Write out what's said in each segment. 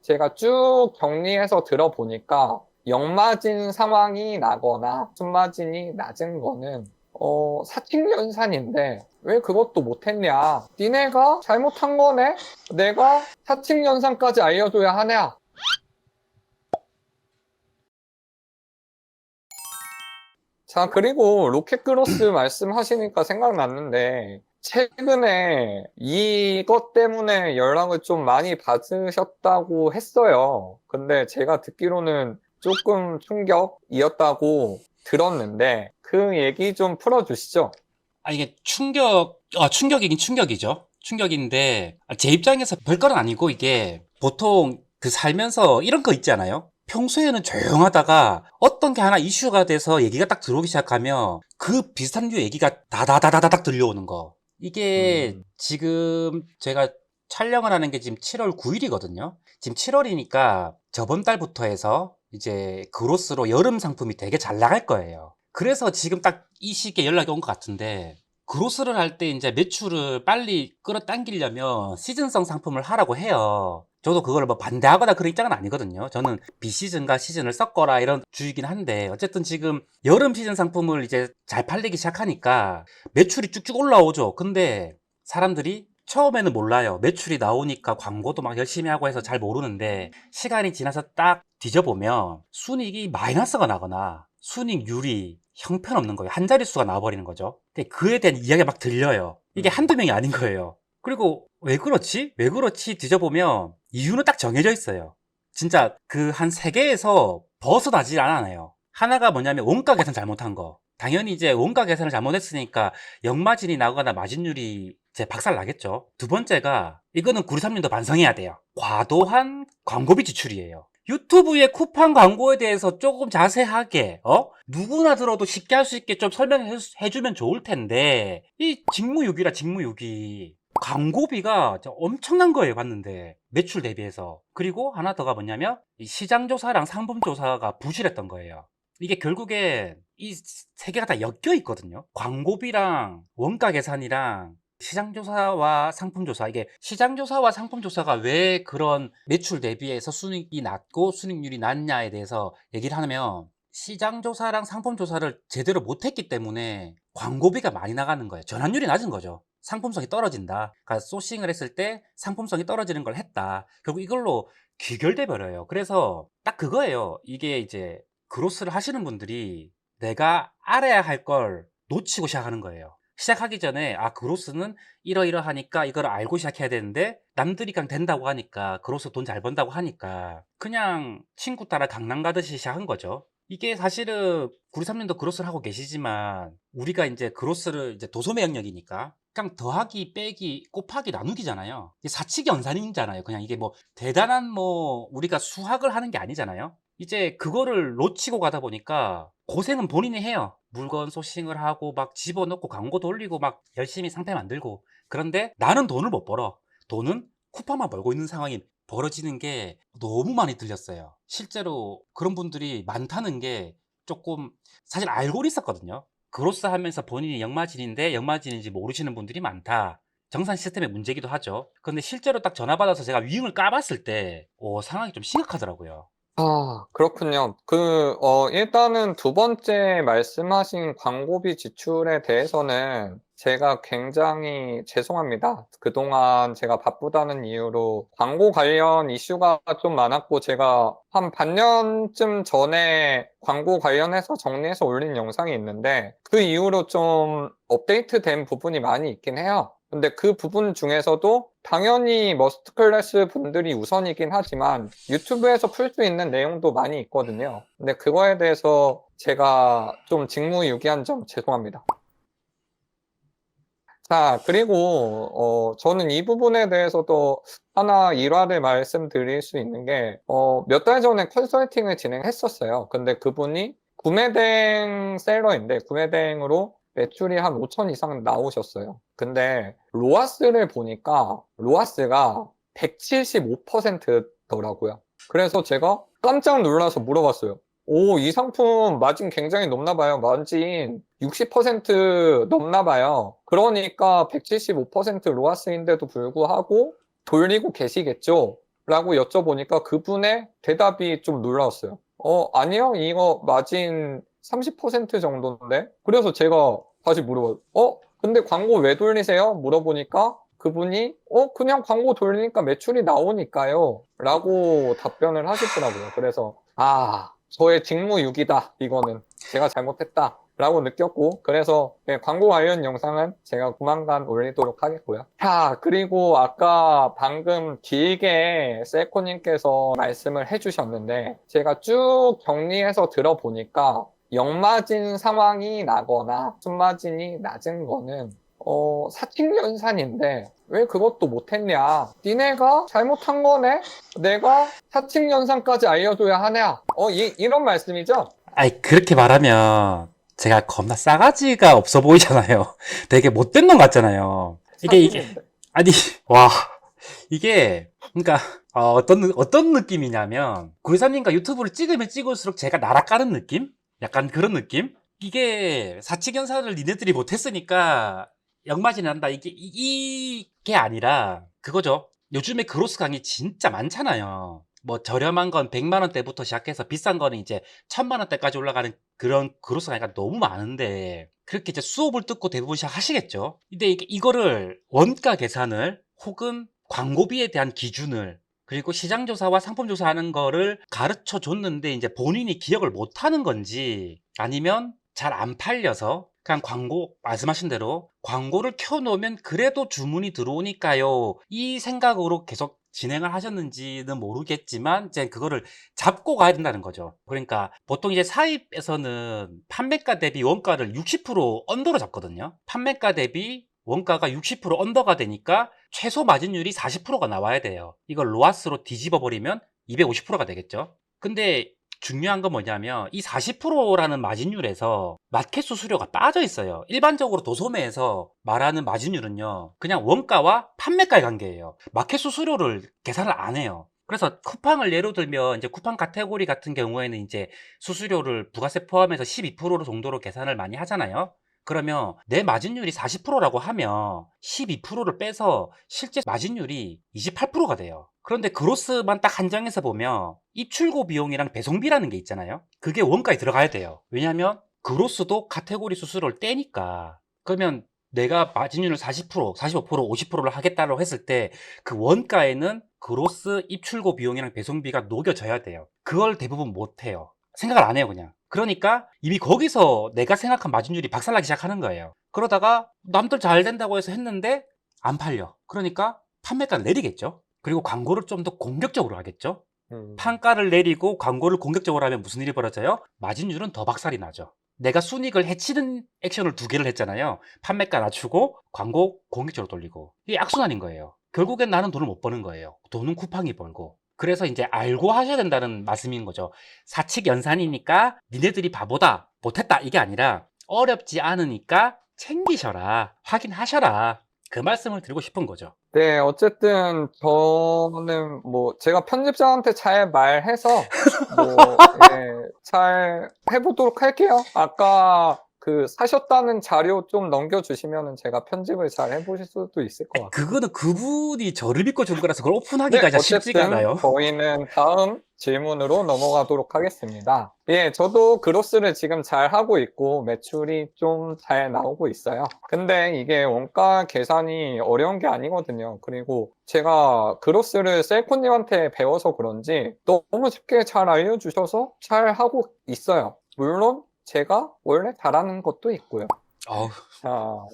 제가 쭉 정리해서 들어보니까 역마진 상황이 나거나 순마진이 낮은 거는 사칙연산인데 왜 그것도 못했냐? 니네가 잘못한 거네? 내가 사칙연산까지 알려줘야 하냐? 자, 그리고 로켓크로스 말씀하시니까 생각났는데, 최근에 이것 때문에 연락을 좀 많이 받으셨다고 했어요. 근데 제가 듣기로는 조금 충격이었다고 들었는데, 그 얘기 좀 풀어주시죠. 이게 충격이긴 충격이죠. 충격인데, 제 입장에서 별건 아니고, 이게 보통 그 살면서 이런 거 있잖아요. 평소에는 조용하다가 어떤 게 하나 이슈가 돼서 얘기가 딱 들어오기 시작하면 그 비슷한 류 얘기가 다다다다닥 들려오는 거. 이게 음, 지금 제가 촬영을 하는 게 지금 7월 9일이거든요. 지금 7월이니까 저번 달부터 해서 이제 그로스로 여름 상품이 되게 잘 나갈 거예요. 그래서 지금 딱 이 시기에 연락이 온 것 같은데, 그로스를 할 때 이제 매출을 빨리 끌어당기려면 시즌성 상품을 하라고 해요. 저도 그걸 뭐 반대하거나 그런 입장은 아니거든요. 저는 비시즌과 시즌을 섞어라 이런 주의긴 한데, 어쨌든 지금 여름 시즌 상품을 이제 잘 팔리기 시작하니까 매출이 쭉쭉 올라오죠. 근데 사람들이 처음에는 몰라요. 매출이 나오니까 광고도 막 열심히 하고 해서 잘 모르는데, 시간이 지나서 딱 뒤져보면 순이익이 마이너스가 나거나 순이익률이 형편없는 거예요. 한 자릿수가 나와버리는 거죠. 근데 그에 대한 이야기가 막 들려요. 이게 음. 한두 명이 아닌 거예요. 그리고 왜 그렇지? 왜 그렇지? 뒤져보면 이유는 딱 정해져 있어요. 진짜 그 한 세 개에서 벗어나질 않아요. 하나가 뭐냐면 원가 계산 잘못한 거. 당연히 이제 원가 계산을 잘못했으니까 역마진이 나거나 마진율이 이제 박살 나겠죠. 두 번째가 이거는 구리삼님도 반성해야 돼요. 과도한 광고비 지출이에요. 유튜브의 쿠팡 광고에 대해서 조금 자세하게, 누구나 들어도 쉽게 할 수 있게 좀 설명해 주면 좋을 텐데, 이 직무유기라, 직무유기. 광고비가 진짜 엄청난 거예요, 봤는데. 매출 대비해서. 그리고 하나 더가 뭐냐면, 이 시장조사랑 상품조사가 부실했던 거예요. 이게 결국에 이 세 개가 다 엮여 있거든요. 광고비랑 원가 계산이랑 시장조사와 상품조사. 이게 시장조사와 상품조사가 왜 그런 매출 대비해서 순이익이 낮고 순이익률이 낮냐에 대해서 얘기를 하면, 시장조사랑 상품조사를 제대로 못했기 때문에 광고비가 많이 나가는 거예요. 전환율이 낮은 거죠. 상품성이 떨어진다. 그러니까 소싱을 했을 때 상품성이 떨어지는 걸 했다. 결국 이걸로 귀결돼 버려요. 그래서 딱 그거예요. 이게 이제 그로스를 하시는 분들이 내가 알아야 할 걸 놓치고 시작하는 거예요. 시작하기 전에 그로스는 이러이러하니까 이걸 알고 시작해야 되는데, 남들이 그냥 된다고 하니까, 그로스 돈 잘 번다고 하니까 그냥 친구 따라 강남 가듯이 시작한 거죠. 이게 사실은 구리삼님도 그로스를 하고 계시지만, 우리가 이제 그로스를 이제 도소매 영역이니까 그냥 더하기 빼기 곱하기 나누기잖아요. 이게 사칙 연산이잖아요. 그냥 이게 뭐 대단한 뭐 우리가 수학을 하는 게 아니잖아요. 이제 그거를 놓치고 가다 보니까 고생은 본인이 해요. 물건 소싱을 하고 막 집어넣고 광고 돌리고 막 열심히 상태 만들고. 그런데 나는 돈을 못 벌어. 돈은 쿠팡만 벌고 있는 상황이 벌어지는 게 너무 많이 들렸어요. 실제로 그런 분들이 많다는 게 조금 사실 알고는 있었거든요. 그로스 하면서 본인이 역마진인데 역마진인지 모르시는 분들이 많다. 정산 시스템의 문제기도 하죠. 근데 실제로 딱 전화 받아서 제가 위임을 까봤을 때, 상황이 좀 심각하더라고요. 그렇군요. 일단은 두 번째 말씀하신 광고비 지출에 대해서는 제가 굉장히 죄송합니다. 그동안 제가 바쁘다는 이유로 광고 관련 이슈가 좀 많았고, 제가 한 반년쯤 전에 광고 관련해서 정리해서 올린 영상이 있는데, 그 이후로 좀 업데이트된 부분이 많이 있긴 해요. 근데 그 부분 중에서도 당연히 머스트 클래스 분들이 우선이긴 하지만 유튜브에서 풀 수 있는 내용도 많이 있거든요. 근데 그거에 대해서 제가 좀 직무유기한 점 죄송합니다. 자, 그리고 저는 이 부분에 대해서도 하나 일화를 말씀드릴 수 있는 게 몇 달 전에 컨설팅을 진행했었어요. 근데 그분이 구매대행 셀러인데 구매대행으로 매출이 한 5천 이상 나오셨어요. 근데 로아스를 보니까 로아스가 175%더라고요. 그래서 제가 깜짝 놀라서 물어봤어요. 오, 이 상품 마진 굉장히 높나 봐요. 마진 60% 넘나 봐요. 그러니까 175% 로아스인데도 불구하고 돌리고 계시겠죠? 라고 여쭤보니까 그분의 대답이 좀 놀라웠어요. 아니요. 이거 마진 30% 정도인데? 그래서 제가 다시 물어봐요. 근데 광고 왜 돌리세요? 물어보니까 그분이 그냥 광고 돌리니까 매출이 나오니까요. 라고 답변을 하시더라고요. 그래서 저의 직무유기다. 이거는 제가 잘못했다. 라고 느꼈고, 그래서 광고 관련 영상은 제가 조만간 올리도록 하겠고요. 그리고 아까 방금 길게 셀코님께서 말씀을 해주셨는데, 제가 쭉 정리해서 들어보니까 역마진 상황이 나거나 순마진이 낮은 거는 사칙연산인데 왜 그것도 못했냐? 니네가 잘못한 거네? 내가 사칙연산까지 알려줘야 하냐? 이런 말씀이죠? 아이, 그렇게 말하면 제가 겁나 싸가지가 없어 보이잖아요. 되게 못된 놈 같잖아요. 사실인데. 아니, 와, 그러니까, 어떤 느낌이냐면, 구리사님과 유튜브를 찍으면 찍을수록 제가 날아가는 느낌? 약간 그런 느낌? 이게 사칙연산을 니네들이 못했으니까 역마진이 난다. 이게 아니라 그거죠. 요즘에 그로스 강의 진짜 많잖아요. 뭐 저렴한 건 100만 원대부터 시작해서 비싼 거는 이제 1000만 원대까지 올라가는 그런 그로스 강의가 너무 많은데 그렇게 이제 수업을 듣고 대부분 시작하시겠죠. 근데 이거를 원가 계산을 혹은 광고비에 대한 기준을 그리고 시장조사와 상품조사하는 거를 가르쳐 줬는데 이제 본인이 기억을 못 하는 건지 아니면 잘 안 팔려서 그냥 광고 말씀하신 대로 광고를 켜놓으면 그래도 주문이 들어오니까요. 이 생각으로 계속 진행을 하셨는지는 모르겠지만 이제 그거를 잡고 가야 된다는 거죠. 그러니까 보통 이제 사입에서는 판매가 대비 원가를 60% 언더로 잡거든요. 판매가 대비 원가가 60% 언더가 되니까 최소 마진율이 40%가 나와야 돼요. 이걸 로아스로 뒤집어 버리면 250%가 되겠죠. 근데 중요한 건 뭐냐면 이 40%라는 마진율에서 마켓 수수료가 빠져 있어요. 일반적으로 도소매에서 말하는 마진율은요. 그냥 원가와 판매가의 관계예요. 마켓 수수료를 계산을 안 해요. 그래서 쿠팡을 예로 들면 이제 쿠팡 카테고리 같은 경우에는 이제 수수료를 부가세 포함해서 12% 정도로 계산을 많이 하잖아요. 그러면 내 마진율이 40%라고 하면 12%를 빼서 실제 마진율이 28%가 돼요. 그런데 그로스만 딱 한정해서 보면 입출고 비용이랑 배송비라는 게 있잖아요. 그게 원가에 들어가야 돼요. 왜냐하면 그로스도 카테고리 수수료를 떼니까. 그러면 내가 마진율을 40%, 45%, 50%를 하겠다고 했을 때 그 원가에는 그로스 입출고 비용이랑 배송비가 녹여져야 돼요. 그걸 대부분 못 해요. 생각을 안 해요, 그냥. 그러니까 이미 거기서 내가 생각한 마진율이 박살나기 시작하는 거예요. 그러다가 남들 잘 된다고 해서 했는데 안 팔려. 그러니까 판매가를 내리겠죠. 그리고 광고를 좀 더 공격적으로 하겠죠. 음. 판가를 내리고 광고를 공격적으로 하면 무슨 일이 벌어져요? 마진율은 더 박살이 나죠. 내가 순이익을 해치는 액션을 두 개를 했잖아요. 판매가 낮추고 광고 공격적으로 돌리고. 이게 악순환인 거예요. 결국엔 나는 돈을 못 버는 거예요. 돈은 쿠팡이 벌고. 그래서 이제 알고 하셔야 된다는 말씀인 거죠. 사칙 연산이니까 니네들이 바보다, 못했다 이게 아니라 어렵지 않으니까 챙기셔라, 확인하셔라. 그 말씀을 드리고 싶은 거죠. 네, 어쨌든 저는 제가 편집자한테 잘 말해서 잘 해보도록 할게요. 아까 그 사셨다는 자료 좀 넘겨주시면은 제가 편집을 잘 해보실 수도 있을 것 같아요. 그거는 그분이 저를 믿고 준 거라서 그걸 네, 오픈하기가 진짜 쉽지가 어쨌든 않아요. 저희는 다음 질문으로 넘어가도록 하겠습니다. 예, 저도 그로스를 지금 잘 하고 있고 매출이 좀 잘 나오고 있어요. 근데 이게 원가 계산이 어려운 게 아니거든요. 그리고 제가 그로스를 셀코님한테 배워서 그런지 너무 쉽게 잘 알려주셔서 잘 하고 있어요. 물론 제가 원래 잘하는 것도 있고요. 어우,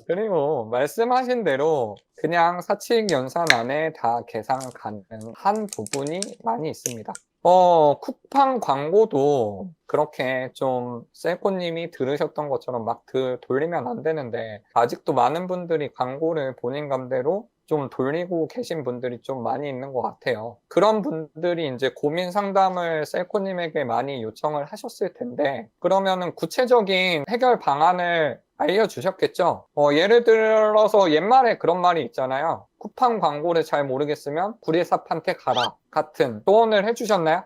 그리고 말씀하신 대로 그냥 사칙 연산 안에 다 계산 가능한 부분이 많이 있습니다. 쿠팡 광고도 그렇게 좀 셀코님이 들으셨던 것처럼 막 돌리면 안 되는데 아직도 많은 분들이 광고를 본인 감대로 좀 돌리고 계신 분들이 좀 많이 있는 것 같아요. 그런 분들이 이제 고민 상담을 셀코님에게 많이 요청을 하셨을 텐데 그러면은 구체적인 해결 방안을 알려주셨겠죠? 예를 들어서 옛말에 그런 말이 있잖아요. 쿠팡 광고를 잘 모르겠으면 구리사한테 가라 같은 조언을 해주셨나요?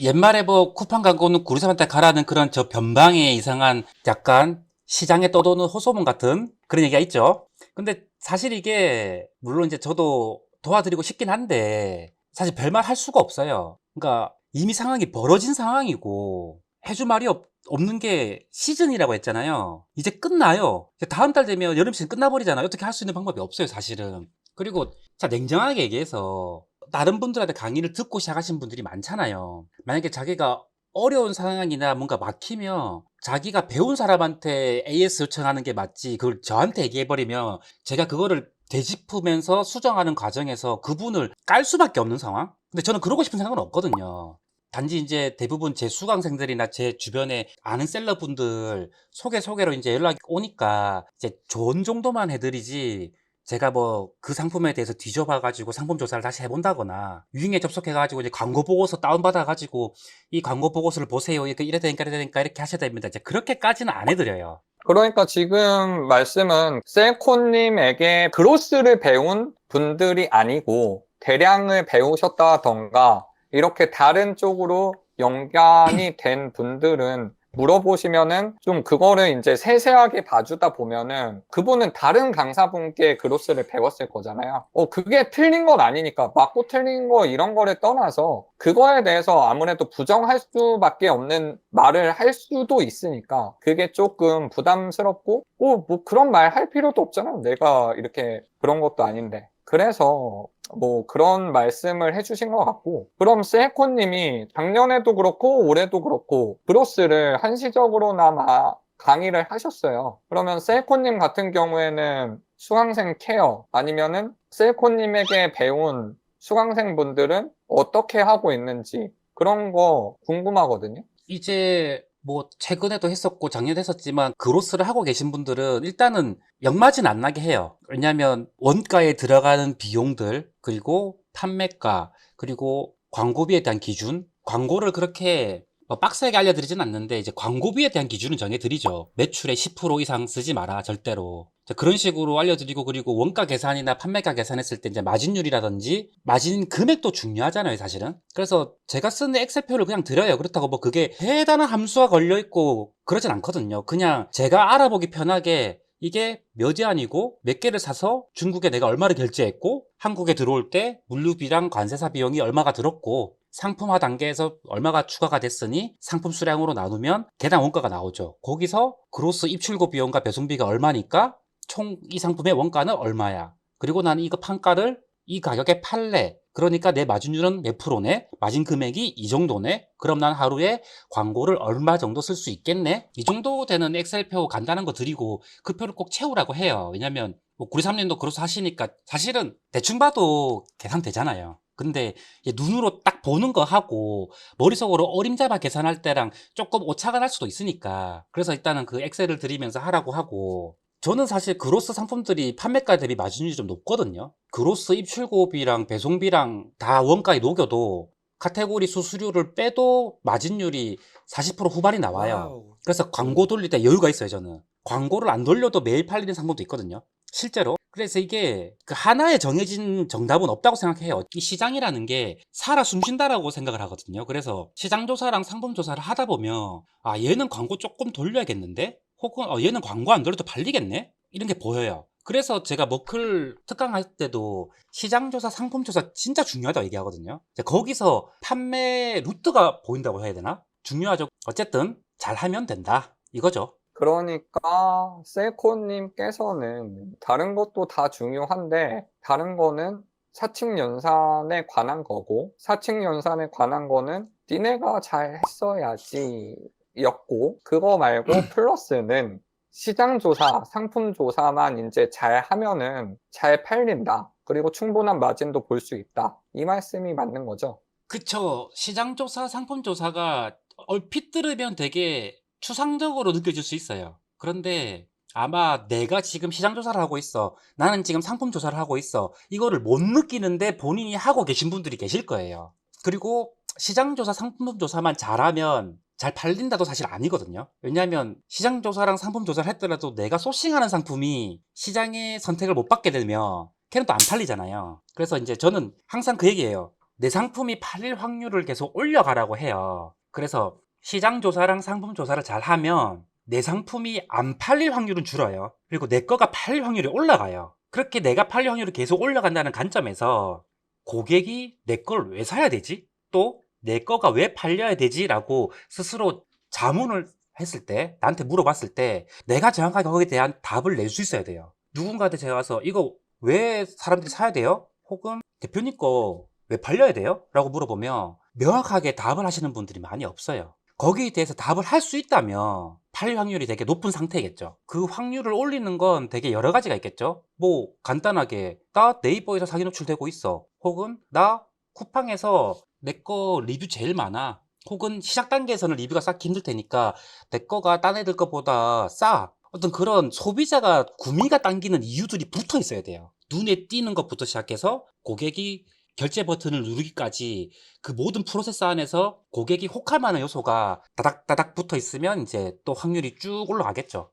옛말에 쿠팡 광고는 구리사한테 가라는 그런 저 변방의 이상한 약간 시장에 떠도는 호소문 같은 그런 얘기가 있죠. 근데 사실 이게, 물론 이제 저도 도와드리고 싶긴 한데, 사실 별말 할 수가 없어요. 그러니까 이미 상황이 벌어진 상황이고 해줄 말이 없는 게 시즌이라고 했잖아요. 이제 끝나요. 이제 다음 달 되면 여름 시즌 끝나버리잖아요. 어떻게 할 수 있는 방법이 없어요, 사실은. 그리고 자, 냉정하게 얘기해서 다른 분들한테 강의를 듣고 시작하신 분들이 많잖아요. 만약에 자기가 어려운 상황이나 뭔가 막히면 자기가 배운 사람한테 AS 요청하는 게 맞지, 그걸 저한테 얘기해버리면 제가 그거를 되짚으면서 수정하는 과정에서 그분을 깔 수밖에 없는 상황? 근데 저는 그러고 싶은 생각은 없거든요. 단지 이제 대부분 제 수강생들이나 제 주변에 아는 셀러분들 소개로 이제 연락이 오니까 이제 조언 정도만 해드리지, 제가 뭐 그 상품에 대해서 뒤져봐가지고 상품 조사를 다시 해본다거나 유행에 접속해가지고 이제 광고 보고서 다운받아가지고 이 광고 보고서를 보세요, 이래 되니까 이렇게 하셔야 됩니다, 이제 그렇게까지는 안 해드려요. 그러니까 지금 말씀은 셀코님에게 그로스를 배운 분들이 아니고 대량을 배우셨다던가 이렇게 다른 쪽으로 연관이 된 분들은 물어보시면은 좀 그거를 이제 세세하게 봐주다 보면은 그분은 다른 강사분께 그로스를 배웠을 거잖아요. 그게 틀린 건 아니니까 맞고 틀린 거 이런 거를 떠나서 그거에 대해서 아무래도 부정할 수밖에 없는 말을 할 수도 있으니까 그게 조금 부담스럽고 뭐 그런 말 할 필요도 없잖아. 내가 이렇게 그런 것도 아닌데. 그래서 뭐 그런 말씀을 해주신 것 같고, 그럼 세이코님이 작년에도 그렇고 올해도 그렇고 브로스를 한시적으로나마 강의를 하셨어요. 그러면 세이코님 같은 경우에는 수강생 케어 아니면은 세이코님에게 배운 수강생분들은 어떻게 하고 있는지 그런 거 궁금하거든요. 이제 뭐 최근에도 했었고 작년에도 했었지만 그로스를 하고 계신 분들은 일단은 역마진 안 나게 해요. 왜냐하면 원가에 들어가는 비용들, 그리고 판매가, 그리고 광고비에 대한 기준, 광고를 그렇게 뭐 빡세게 알려드리진 않는데 이제 광고비에 대한 기준은 정해드리죠. 매출의 10% 이상 쓰지 마라, 절대로. 자, 그런 식으로 알려드리고, 그리고 원가 계산이나 판매가 계산했을 때 이제 마진율이라든지 마진 금액도 중요하잖아요, 사실은. 그래서 제가 쓰는 엑셀표를 그냥 드려요. 그렇다고 뭐 그게 대단한 함수가 걸려있고 그러진 않거든요. 그냥 제가 알아보기 편하게 이게 몇 위안이고 몇 개를 사서 중국에 내가 얼마를 결제했고 한국에 들어올 때 물류비랑 관세사 비용이 얼마가 들었고 상품화 단계에서 얼마가 추가가 됐으니 상품 수량으로 나누면 개당 원가가 나오죠. 거기서 그로스 입출고 비용과 배송비가 얼마니까 총 이 상품의 원가는 얼마야. 그리고 나는 이거 판가를 이 가격에 팔래. 그러니까 내 마진율은 몇 프로네? 마진 금액이 이 정도네? 그럼 난 하루에 광고를 얼마 정도 쓸 수 있겠네? 이 정도 되는 엑셀표 간단한 거 드리고 그 표를 꼭 채우라고 해요. 왜냐면 뭐 구리삼님도 그로스 하시니까 사실은 대충 봐도 계산되잖아요. 근데 눈으로 딱 보는 거 하고 머릿속으로 어림잡아 계산할 때랑 조금 오차가 날 수도 있으니까, 그래서 일단은 그 엑셀을 드리면서 하라고 하고, 저는 사실 그로스 상품들이 판매가 대비 마진율이 좀 높거든요. 그로스 입출고비랑 배송비랑 다 원가에 녹여도 카테고리 수수료를 빼도 마진율이 40% 후반이 나와요. 그래서 광고 돌릴 때 여유가 있어요, 저는. 광고를 안 돌려도 매일 팔리는 상품도 있거든요, 실제로. 그래서 이게 그 하나에 정해진 정답은 없다고 생각해요. 이 시장이라는 게 살아 숨쉰다라고 생각을 하거든요. 그래서 시장조사랑 상품조사를 하다 보면 얘는 광고 조금 돌려야겠는데? 혹은 얘는 광고 안 돌려도 팔리겠네? 이런 게 보여요. 그래서 제가 머클 특강할 때도 시장조사, 상품조사 진짜 중요하다고 얘기하거든요. 거기서 판매 루트가 보인다고 해야 되나? 중요하죠. 어쨌든 잘하면 된다, 이거죠. 그러니까 세이코님께서는 다른 것도 다 중요한데 다른 거는 사칙 연산에 관한 거고 사칙 연산에 관한 거는 니네가 잘 했어야지 였고, 그거 말고 플러스는 시장 조사, 상품 조사만 이제 잘 하면은 잘 팔린다. 그리고 충분한 마진도 볼 수 있다. 이 말씀이 맞는 거죠. 그쵸. 시장조사, 상품조사가 얼핏 들으면 되게 추상적으로 느껴질 수 있어요. 그런데 아마 내가 지금 시장조사를 하고 있어, 나는 지금 상품조사를 하고 있어, 이거를 못 느끼는데 본인이 하고 계신 분들이 계실 거예요. 그리고 시장조사, 상품조사만 잘하면 잘 팔린다도 사실 아니거든요. 왜냐하면 시장조사랑 상품조사를 했더라도 내가 소싱하는 상품이 시장의 선택을 못 받게 되면 걔는 또 안 팔리잖아요. 그래서 이제 저는 항상 그 얘기예요. 내 상품이 팔릴 확률을 계속 올려가라고 해요. 그래서 시장 조사랑 상품 조사를 잘 하면 내 상품이 안 팔릴 확률은 줄어요. 그리고 내 거가 팔릴 확률이 올라가요. 그렇게 내가 팔릴 확률이 계속 올라간다는 관점에서 고객이 내 걸 왜 사야 되지? 또 내 거가 왜 팔려야 되지? 라고 스스로 자문을 했을 때, 나한테 물어봤을 때 내가 정확하게 거기에 대한 답을 낼 수 있어야 돼요. 누군가한테 제가 가서 이거 왜 사람들이 사야 돼요? 혹은 대표님 거 왜 팔려야 돼요? 라고 물어보면 명확하게 답을 하시는 분들이 많이 없어요. 거기에 대해서 답을 할 수 있다면 팔 확률이 되게 높은 상태겠죠. 그 확률을 올리는 건 되게 여러 가지가 있겠죠. 뭐 간단하게 나 네이버에서 사기 노출되고 있어. 혹은 나 쿠팡에서 내 거 리뷰 제일 많아. 혹은 시작 단계에서는 리뷰가 쌓기 힘들 테니까 내 거가 딴 애들 거보다 싸. 어떤 그런 소비자가 구미가 당기는 이유들이 붙어 있어야 돼요. 눈에 띄는 것부터 시작해서 고객이 결제 버튼을 누르기까지 그 모든 프로세스 안에서 고객이 혹할 만한 요소가 다닥다닥 붙어 있으면 이제 또 확률이 쭉 올라가겠죠.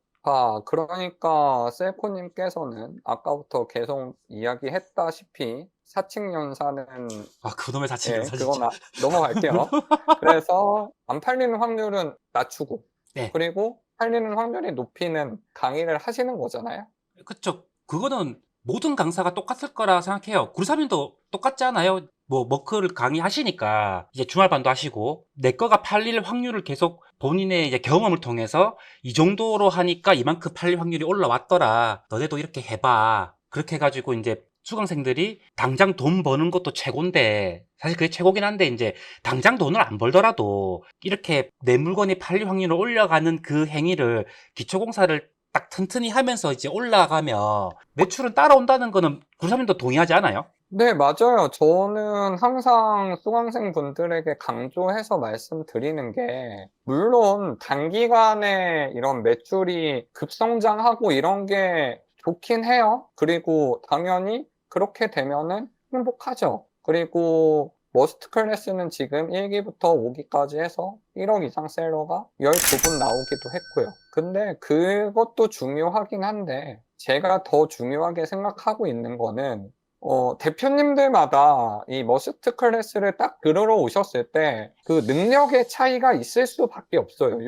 그러니까 셀코님께서는 아까부터 계속 이야기했다시피 사칙연산은 아, 그놈의 예, 사칭연사 그건 진짜. 넘어갈게요. 그래서 안 팔리는 확률은 낮추고 네, 그리고 팔리는 확률이 높이는 강의를 하시는 거잖아요. 그쵸. 그거는 모든 강사가 똑같을 거라 생각해요. 구리사님도 똑같지 않아요? 뭐, 머크를 강의하시니까, 이제 주말반도 하시고, 내 거가 팔릴 확률을 계속 본인의 이제 경험을 통해서, 이 정도로 하니까 이만큼 팔릴 확률이 올라왔더라. 너네도 이렇게 해봐. 그렇게 해가지고, 이제 수강생들이 당장 돈 버는 것도 최고인데, 사실 그게 최고긴 한데, 이제 당장 돈을 안 벌더라도, 이렇게 내 물건이 팔릴 확률을 올려가는 그 행위를 기초공사를 딱 튼튼히 하면서 이제 올라가면 매출은 따라온다는 거는 구삼님도 동의하지 않아요? 네, 맞아요. 저는 항상 수강생분들에게 강조해서 말씀드리는 게, 물론 단기간에 이런 매출이 급성장하고 이런 게 좋긴 해요. 그리고 당연히 그렇게 되면은 행복하죠. 그리고 머스트 클래스는 지금 1기부터 5기까지 해서 1억 이상 셀러가 12분 나오기도 했고요. 근데 그것도 중요하긴 한데, 제가 더 중요하게 생각하고 있는 거는 대표님들마다 이 머스트 클래스를 딱 들으러 오셨을 때 그 능력의 차이가 있을 수밖에 없어요.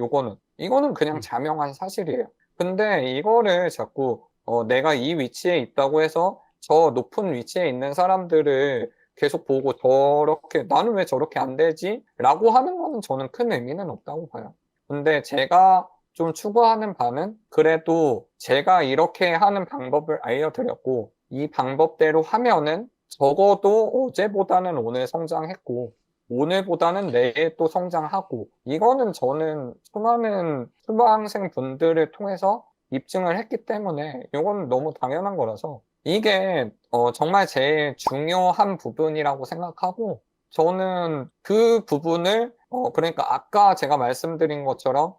이거는 그냥 음. 자명한 사실이에요. 근데 이거를 자꾸 내가 이 위치에 있다고 해서 저 높은 위치에 있는 사람들을 계속 보고 저렇게 나는 왜 저렇게 안 되지? 라고 하는 거는 저는 큰 의미는 없다고 봐요. 근데 제가 좀 추구하는 바는 그래도 제가 이렇게 하는 방법을 알려드렸고 이 방법대로 하면은 적어도 어제보다는 오늘 성장했고 오늘보다는 내일 또 성장하고 이거는 저는 수많은 수강생 분들을 통해서 입증을 했기 때문에 이건 너무 당연한 거라서 이게 정말 제일 중요한 부분이라고 생각하고 저는 그 부분을 그러니까 아까 제가 말씀드린 것처럼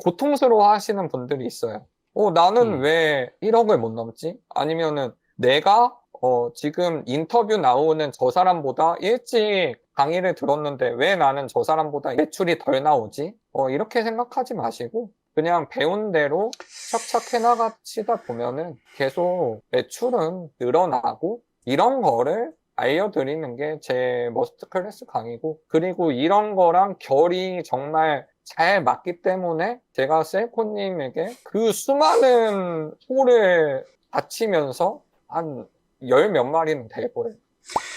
고통스러워 하시는 분들이 있어요. 나는 음. 왜 1억을 못 넘지? 아니면은 내가 지금 인터뷰 나오는 저 사람보다 일찍 강의를 들었는데 왜 나는 저 사람보다 매출이 덜 나오지? 이렇게 생각하지 마시고 그냥 배운 대로 착착 해나가시다 보면은 계속 매출은 늘어나고 이런 거를 알려드리는 게 제 머스트 클래스 강의고 그리고 이런 거랑 결이 정말 잘 맞기 때문에 제가 셀코님에게 그 수많은 호를 바치면서 한 열 몇 마리는 될 거예요.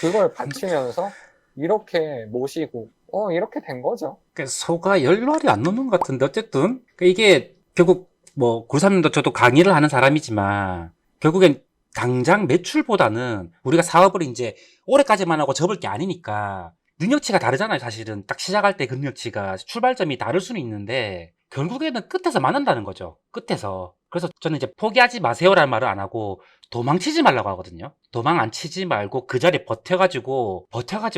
그걸 바치면서 이렇게 모시고 이렇게 된 거죠. 그 소가 열알이 안 넘는 것 같은데 어쨌든 이게 결국 뭐 구삼님도 저도 강의를 하는 사람이지만 결국엔 당장 매출보다는 우리가 사업을 이제 올해까지만 하고 접을 게 아니니까 능력치가 다르잖아요. 사실은 딱 시작할 때 그 능력치가 출발점이 다를 수는 있는데 결국에는 끝에서 만난다는 거죠. 끝에서. 그래서 저는 이제 포기하지 마세요라는 말을 안 하고 도망치지 말라고 하거든요. 도망 안 치지 말고 그 자리에 버텨가지고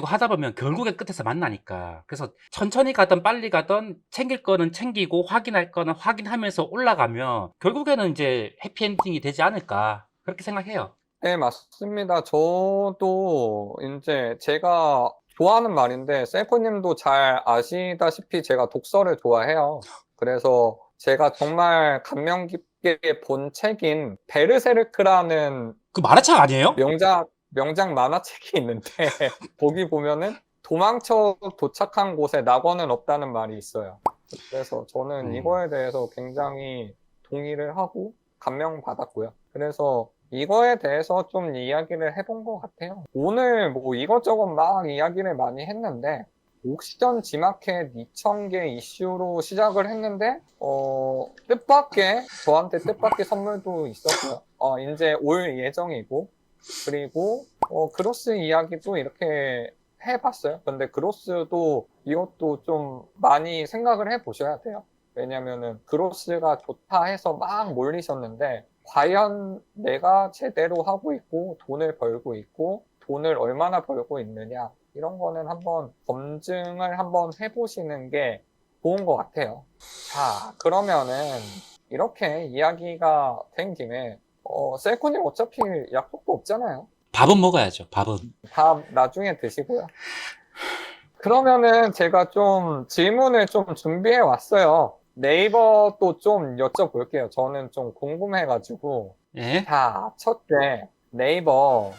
하다 보면 결국에 끝에서 만나니까. 그래서 천천히 가든 빨리 가든 챙길 거는 챙기고 확인할 거는 확인하면서 올라가면 결국에는 이제 해피엔딩이 되지 않을까. 그렇게 생각해요. 네, 맞습니다. 저도 이제 제가 좋아하는 말인데, 셀코님도 잘 아시다시피 제가 독서를 좋아해요. 그래서 제가 정말 감명 깊게 본 책인 베르세르크라는 그 만화책 아니에요? 명작 만화책이 있는데, 거기 보면은 도망쳐 도착한 곳에 낙원은 없다는 말이 있어요. 그래서 저는 음. 이거에 대해서 굉장히 동의를 하고 감명받았고요. 그래서 이거에 대해서 좀 이야기를 해본 것 같아요. 오늘 뭐 이것저것 막 이야기를 많이 했는데, 옥시전 지마켓 2,000개 이슈로 시작을 했는데, 뜻밖의, 저한테 뜻밖의 선물도 있었고요. 이제 올 예정이고, 그리고, 그로스 이야기도 이렇게 해봤어요. 근데 그로스도 이것도 좀 많이 생각을 해보셔야 돼요. 왜냐면은 그로스가 좋다 해서 막 몰리셨는데, 과연 내가 제대로 하고 있고 돈을 벌고 있고 돈을 얼마나 벌고 있느냐 이런 거는 한번 검증을 한번 해보시는 게 좋은 것 같아요. 자, 그러면은 이렇게 이야기가 된 김에 셀코님 어차피 약속도 없잖아요. 밥은 먹어야죠. 밥은. 다 나중에 드시고요. 그러면은 제가 좀 질문을 좀 준비해 왔어요. 네이버도 좀 여쭤볼게요. 저는 좀 궁금해가지고. 예? 자, 첫째, 네이버